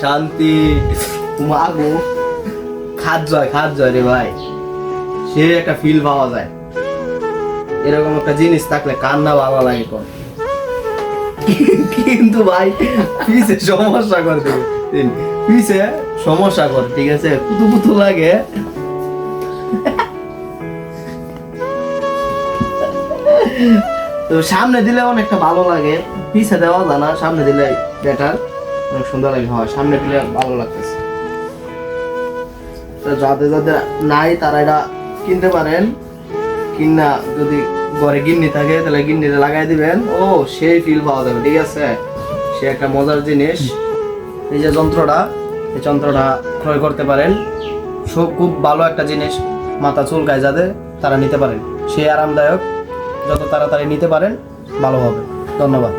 শান্তি মাগো, খাদ জয় রে ভাই, সে একটা ফিল পাওয়া যায়। এরকম একটা জিনিস থাকলে কার না ভালো লাগে কোন। কিন্তু ভাই পিছে সমস্যা করে দেবে, পিছে সমস্যা করে, ঠিক আছে, কুতু কুতু লাগে। তো সামনে দিলে অনেকটা ভালো লাগে, পিছে দেওয়া যায় না, সামনে দিলে বেটার, অনেক সুন্দর লাগে। হয় সামনে দিলে ভালো লাগতেছে। যাদের যাদের নাই তারা এটা কিনতে পারেন, কিনা যদি ঘরে গিন্নি থাকে তাহলে গিন্নিতে লাগাই দিবেন, ও সেই ফিল পাওয়া যাবে, ঠিক আছে। সে একটা মজার জিনিস। এই যে যন্ত্রটা, এই যন্ত্রটা ক্রয় করতে পারেন, খুব ভালো একটা জিনিস। মাথা চুলকায় যাদের, তারা নিতে পারেন, সে আরামদায়ক। যত তাড়াতাড়ি নিতে পারেন ভালো হবে। ধন্যবাদ।